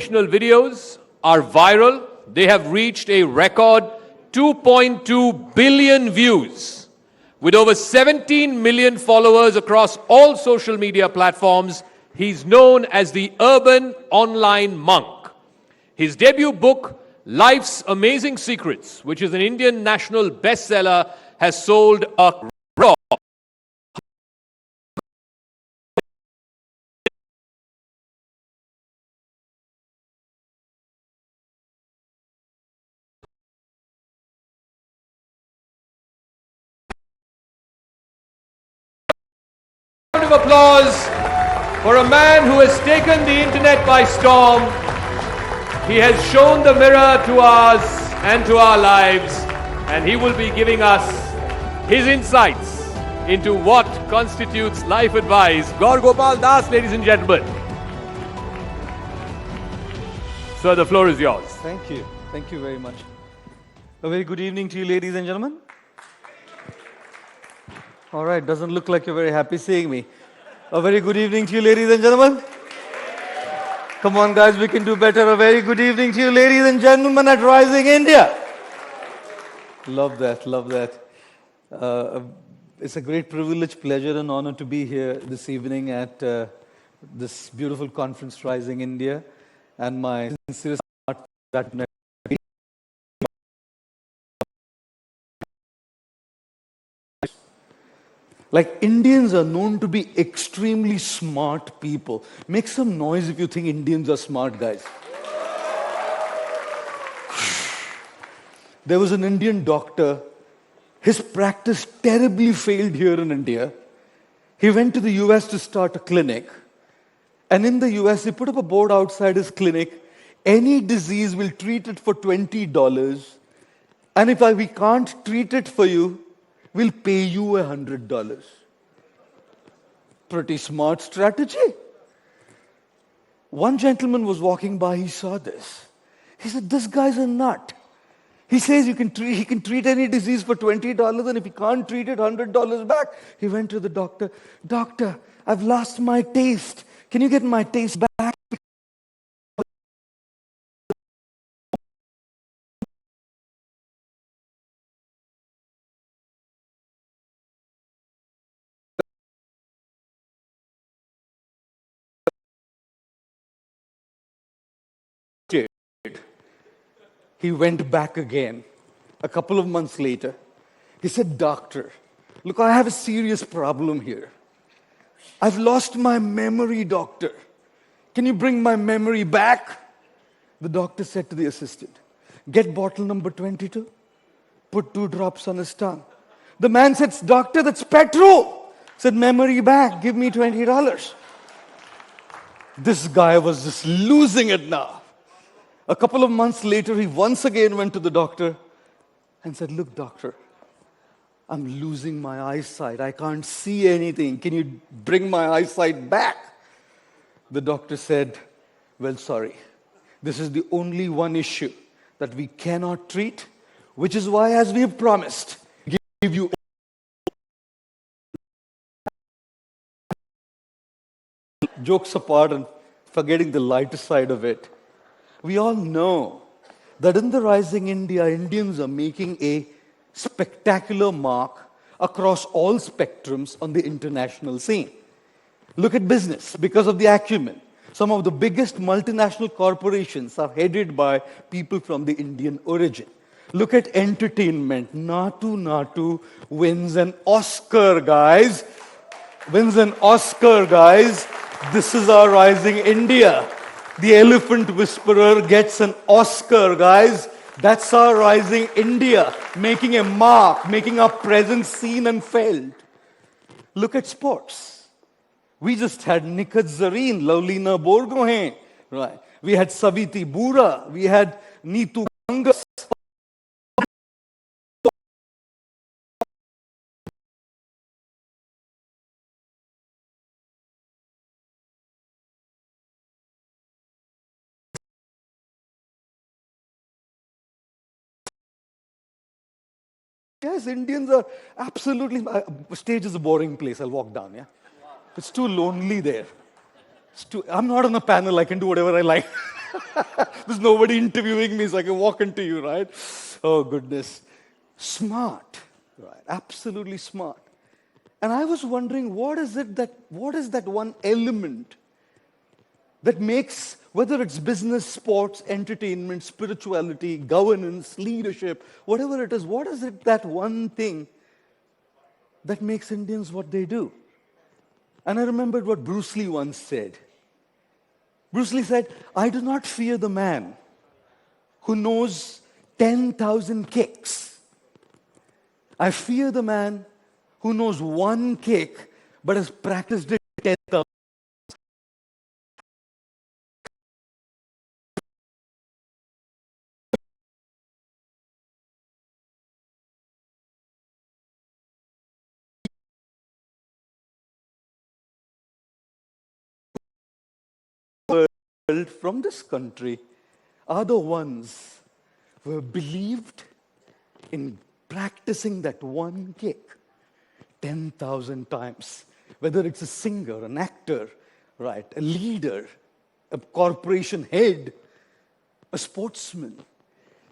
Motivational videos are viral. They have reached a record 2.2 billion views. With over 17 million followers across all social media platforms, he's known as the urban online monk. His debut book, Life's Amazing Secrets, which is an Indian national bestseller, has sold a record of applause for a man who has taken the internet by storm. He has shown the mirror to us and to our lives, and he will be giving us his insights into what constitutes life advice. GAUR Gopal Das, ladies and gentlemen. Sir, the floor is yours. Thank you. Thank you very much. A very good evening to you, ladies and gentlemen. All right, doesn't look like you're very happy seeing me. A very good evening to you, ladies and gentlemen. Come on, guys, we can do better. A very good evening to you, ladies and gentlemen at Rising India. Love that, love that. It's a great privilege, pleasure, and honor to be here this evening at this beautiful conference, Rising India. And my sincerest heart that like Indians are known to be extremely smart people. Make some noise if you think Indians are smart, guys. There was an Indian doctor. His practice terribly failed here in India. He went to the US to start a clinic. And in the US, he put up a board outside his clinic. Any disease, will treat it for $20. And if we can't treat it for you, we'll pay you $100. Pretty smart strategy. One gentleman was walking by, he saw this. He said, this guy's a nut. He says he can treat any disease for $20, and if he can't treat it, $100 back. He went to the doctor. Doctor, I've lost my taste. Can you get my taste back? He went back again a couple of months later. He said, doctor, look, I have a serious problem here. I've lost my memory, doctor. Can you bring my memory back? The doctor said to the assistant, get bottle number 22, put 2 drops on his tongue. The man said, doctor, that's petrol. Said, memory back, give me $20. This guy was just losing it now. A couple of months later, he once again went to the doctor and said, look, doctor, I'm losing my eyesight. I can't see anything. Can you bring my eyesight back? The doctor said, well, sorry. This is the only one issue that we cannot treat, which is why, as we have promised, give you jokes apart and forgetting the lighter side of it. We all know that in the Rising India, Indians are making a spectacular mark across all spectrums on the international scene. Look at business, because of the acumen. Some of the biggest multinational corporations are headed by people from the Indian origin. Look at entertainment. Natu Natu wins an Oscar, guys. Wins an Oscar, guys. This is our Rising India. The Elephant Whisperer gets an Oscar, guys. That's our Rising India, making a mark, making our presence seen and felt. Look at sports. We just had Nikat Zareen, Laulina Borgohain, right? We had Saviti Bura, we had Neetu Kangas. Yes, Indians are absolutely... stage is a boring place. I'll walk down, yeah? It's too lonely there. I'm not on a panel. I can do whatever I like. There's nobody interviewing me, so I can walk into you, right? Oh, goodness. Smart, right? Absolutely smart. And I was wondering, what is that one element that makes, whether it's business, sports, entertainment, spirituality, governance, leadership, whatever it is, what is it, that one thing that makes Indians what they do? And I remembered what Bruce Lee once said. Bruce Lee said, I do not fear the man who knows 10,000 kicks. I fear the man who knows one kick but has practiced it 10,000. From this country are the ones who have believed in practicing that one kick 10,000 times. Whether it's a singer, an actor, right, a leader, a corporation head, a sportsman,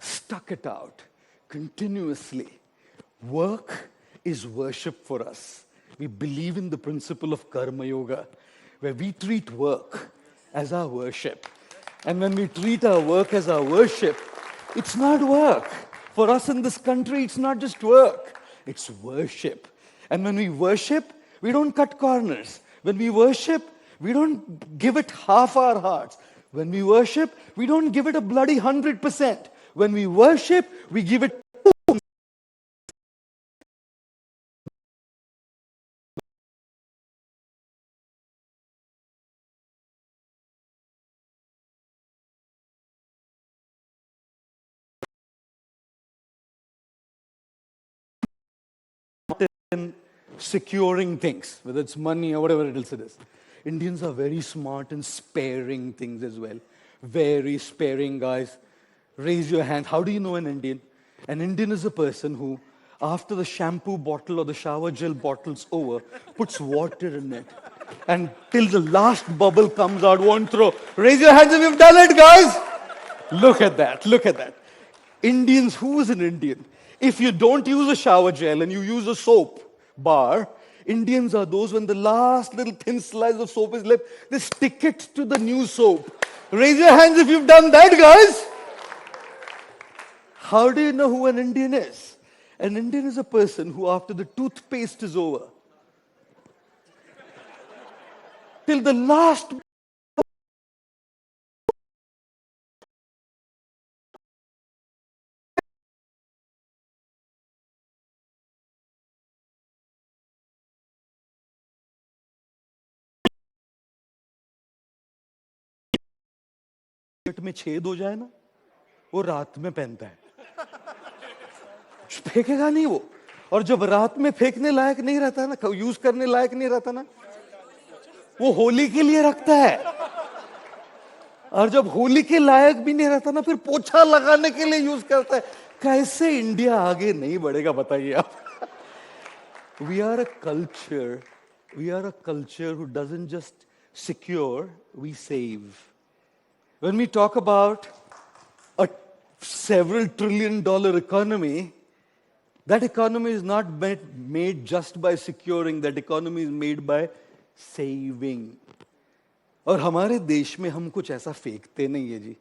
stuck it out continuously. Work is worship for us. We believe in the principle of karma yoga, where we treat work as our worship. And when we treat our work as our worship, it's not work. For us in this country, it's not just work, it's worship. And when we worship, we don't cut corners. When we worship, we don't give it half our hearts. When we worship, we don't give it a bloody 100%. When we worship, we give it in securing things, whether it's money or whatever else it is. Indians are very smart in sparing things as well. Very sparing, guys. Raise your hand. How do you know an Indian? An Indian is a person who, after the shampoo bottle or the shower gel bottle's over, puts water in it. And till the last bubble comes out, won't throw. Raise your hands if you've done it, guys. Look at that. Look at that. Indians, who is an Indian? If you don't use a shower gel and you use a soap bar, Indians are those when the last little thin slice of soap is left, they stick it to the new soap. Raise your hands if you've done that, guys. How do you know who an Indian is? An Indian is a person who, after the toothpaste is over, till the last में छेद हो जाए ना, वो रात में पहनता है. फेंकेगा नहीं वो. और जब रात में फेंकने लायक नहीं रहता है ना, यूज करने लायक नहीं रहता ना, वो होली के लिए रखता है. और जब होली के लायक भी नहीं रहता ना, फिर पोछा लगाने के लिए यूज करता है. कैसे इंडिया आगे नहीं बढ़ेगा बताइए आप. We are a culture who doesn't just secure, we save. When we talk about a several $trillion economy, that economy is not made just by securing, that economy is made by saving. और हमारे देश में हम कुछ ऐसा फेंकते नहीं है जी.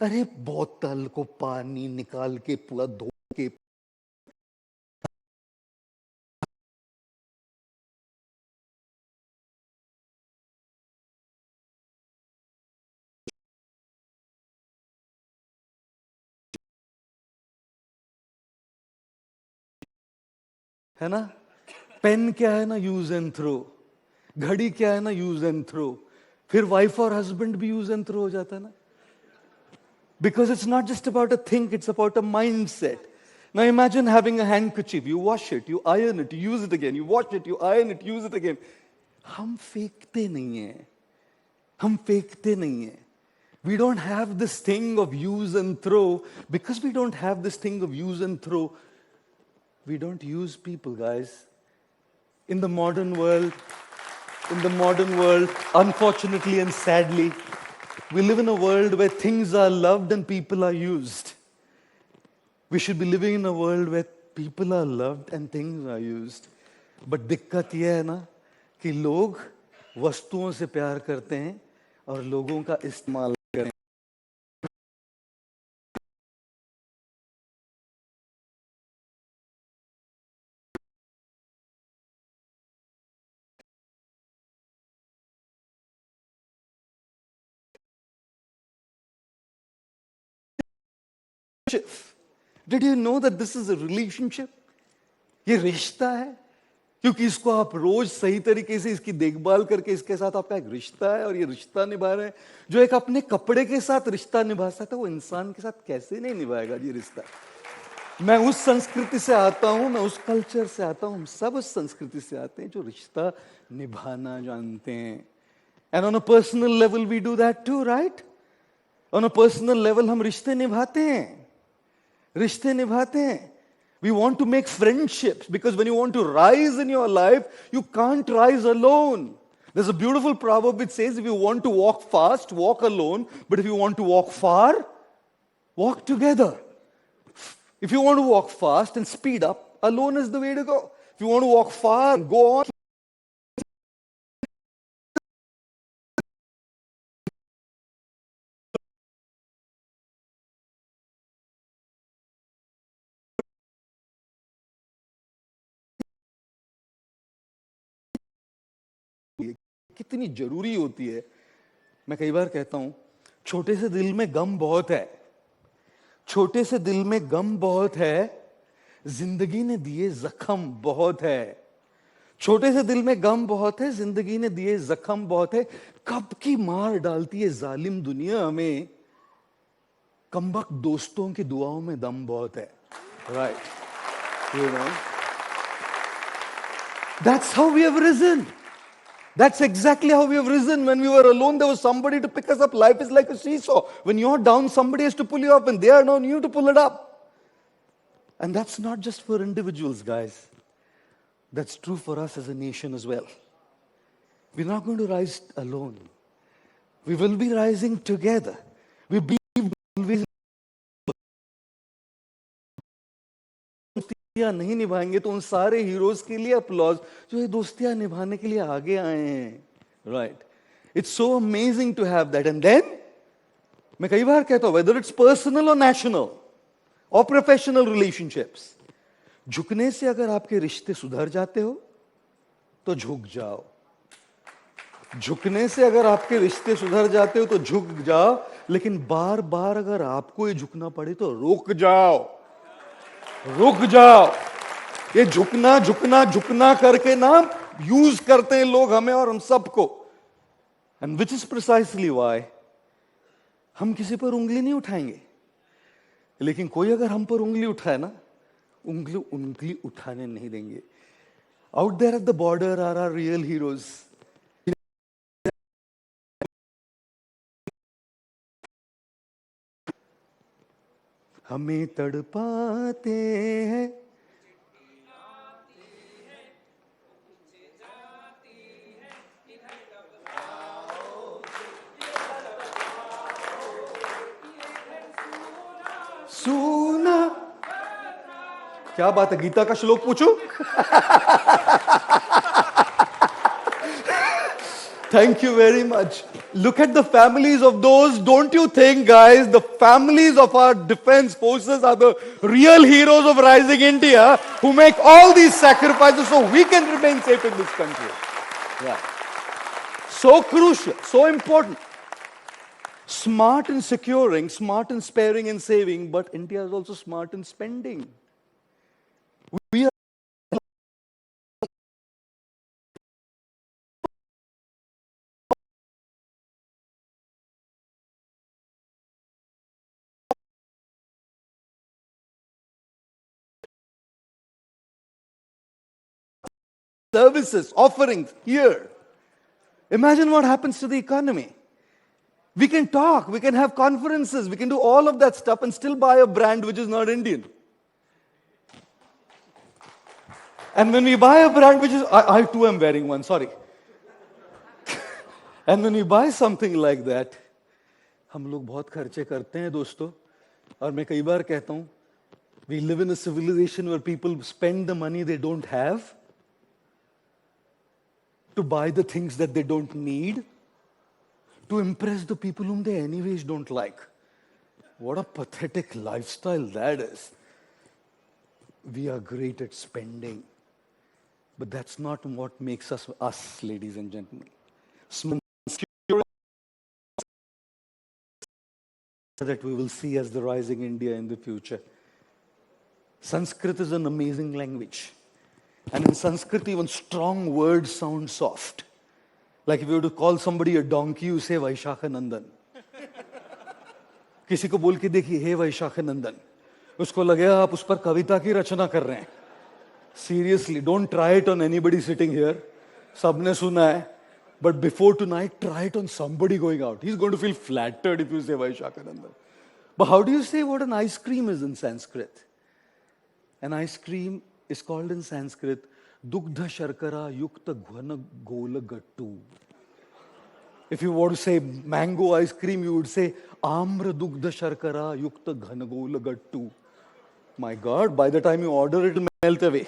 अरे बोतल को पानी निकाल के पूरा धो के है ना. पेन क्या है ना, यूज एंड थ्रो. घड़ी क्या है ना, यूज एंड थ्रो. फिर वाइफ और हस्बैंड भी यूज एंड थ्रो हो जाता है ना. Because it's not just about a thing, it's about a mindset. Now imagine having a handkerchief. You wash it, you iron it, you use it again. You wash it, you iron it, use it again. हम फेंकते नहीं हैं. हम फेंकते नहीं हैं. We don't have this thing of use and throw. Because we don't have this thing of use and throw, we don't use people, guys. In the modern world, unfortunately and sadly, We live in a world where things are loved and people are used. We should be living in a world where people are loved and things are used. But दिक्कत यह है ना कि लोग वस्तुओं से प्यार करते हैं और लोगों का इस्तेमाल करें. Did you know that this is a relationship? ये रिश्ता है, क्योंकि इसको आप रोज सही तरीके से इसकी देखभाल करके इसके साथ आपका एक रिश्ता है और ये रिश्ता निभा रहे हैं. जो एक अपने कपड़े के साथ रिश्ता निभा सकता है वो इंसान के साथ कैसे नहीं निभाएगा ये रिश्ता. मैं उस संस्कृति से आता हूं, मैं उस कल्चर से आता हूं, हम सब उस संस्कृति से आते हैं जो रिश्ता निभाना जानते हैं. And on a personal level we do that too, right? On a personal level हम रिश्ते निभाते हैं, रिश्ते निभाते हैं. We want to make friendships because when you want to rise in your life, you can't rise alone. There's a beautiful proverb which says if you want to walk fast, walk alone. But if you want to walk far, walk together. If you want to walk fast and speed up, alone is the way to go. If you want to walk far and go on, कितनी जरूरी होती है. मैं कई बार कहता हूं, छोटे से दिल में गम बहुत है, छोटे से दिल में गम बहुत है, जिंदगी ने दिए जख्म बहुत है. छोटे से दिल में गम बहुत है, जिंदगी ने दिए जख्म बहुत है. कब की मार डालती है जालिम दुनिया हमें, कमबख्त दोस्तों की दुआओं में दम बहुत है. Right, you know, that's how we have risen. That's exactly how we have risen. When we were alone, there was somebody to pick us up. Life is like a seesaw. When you're down, somebody has to pull you up, and they are on you to pull it up. And that's not just for individuals, guys. That's true for us as a nation as well. We're not going to rise alone. We will be rising together. We be always दोस्तियां नहीं निभाएंगे तो उन सारे heroes के लिए applause जो ये दोस्तियां निभाने के लिए आगे आए हैं. Right, it's so amazing to have that. And then मैं कई बार कहता हूं, वेदर इट्स पर्सनल और नेशनल और प्रोफेशनल रिलेशनशिप्स, झुकने से अगर आपके रिश्ते सुधर जाते हो तो झुक जाओ. झुकने से अगर आपके रिश्ते सुधर जाते हो तो झुक जाओ. लेकिन बार बार अगर आपको ये झुकना पड़े तो रुक जाओ, रुक जाओ. ये झुकना झुकना झुकना करके ना यूज करते हैं लोग हमें और हम सबको. And which is precisely why हम किसी पर उंगली नहीं उठाएंगे, लेकिन कोई अगर हम पर उंगली उठाए ना, उंगली उठाने नहीं देंगे. Out there at the border are our real heroes. हमें तड़पाते हैं, सुना. क्या बात है, गीता का श्लोक पूछूं? Thank you very much. Look at the families of those. Don't you think, guys, the families of our defense forces are the real heroes of rising India, who make all these sacrifices so we can remain safe in this country. Yeah. So crucial, so important. Smart in securing, smart in sparing and saving, but India is also smart in spending. We are services, offerings here. Imagine what happens to the economy. We can talk, we can have conferences, we can do all of that stuff and still buy a brand which is not Indian. And when we buy a brand which is, I too am wearing one, sorry. And when we buy something like that, हम लोग बहुत खर्चे करते हैं दोस्तों, और मैं कई बार कहता हूं, we live in a civilization where people spend the money they don't have to buy the things that they don't need, to impress the people whom they anyways don't like. What a pathetic lifestyle that is. We are great at spending, but that's not what makes us us, ladies and gentlemen. That we will see as the rising India in the future. Sanskrit is an amazing language. And in Sanskrit, even strong words sound soft. Like if you were to call somebody a donkey, you say Vaishakhanandan. किसी को बोल के देखिए, हे वैशाखनंदन, उसको लगेगा आप उस पर कविता की रचना कर रहे हैं. Seriously, don't try it on anybody sitting here. सबने सुना है. But before tonight, try it on somebody going out. He's going to feel flattered if you say Vaishakhanandan. But how do you say what an ice cream is in Sanskrit? An ice cream is called in Sanskrit Dugdha Sharkara Yukta Ghana Gola Gattu. If you want to say mango ice cream, you would say Amra Dugdha Sharkara Yukta Ghana Gola Gattu. My God, by the time you order it, it'll melt away.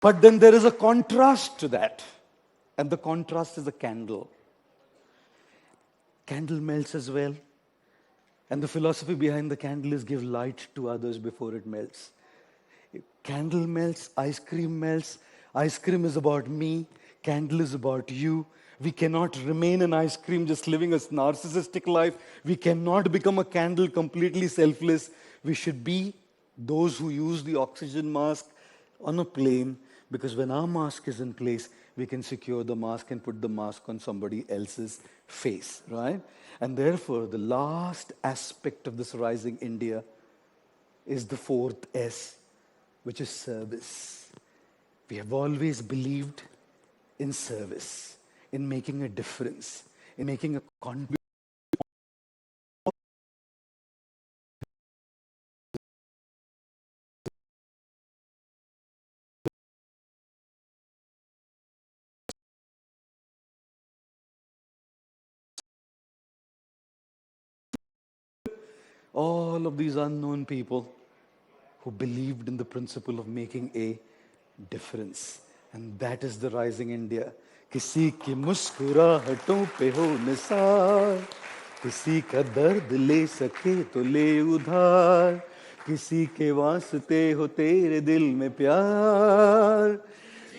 But then there is a contrast to that. And the contrast is a candle. Candle melts as well. And the philosophy behind the candle is give light to others before it melts. Candle melts, ice cream melts. Ice cream is about me. Candle is about you. We cannot remain an ice cream just living a narcissistic life. We cannot become a candle completely selfless. We should be those who use the oxygen mask on a plane, because when our mask is in place, we can secure the mask and put the mask on somebody else's face, right? And therefore, the last aspect of this rising India is the fourth S, which is service. We have always believed in service, in making a difference, in making a contribution. All of these unknown people who believed in the principle of making a difference. And that is the rising India. किसी की मुस्कुराहटों पे हो निसार, किसी का दर्द ले सके तो ले उधार, किसी के वास्ते हो तेरे दिल में प्यार,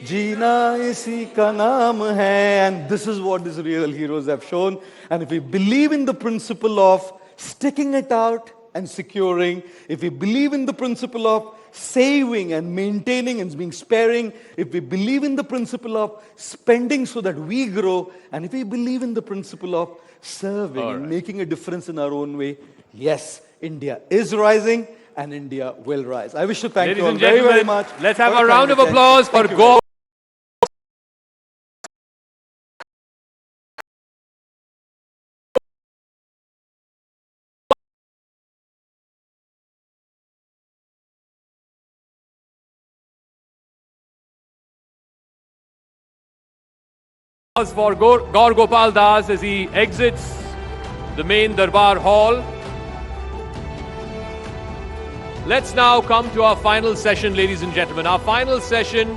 जीना इसी का नाम है. And this is what these real heroes have shown. And if we believe in the principle of sticking it out and securing, if we believe in the principle of saving and maintaining and being sparing, if we believe in the principle of spending so that we grow, and if we believe in the principle of serving and making a difference in our own way, yes, India is rising and India will rise. I wish to thank you all very, very much. Let's have a round of applause for GAUR. For GAUR Gopal Das as he exits the main Darbar Hall. Let's now come to our final session, ladies and gentlemen. Our final session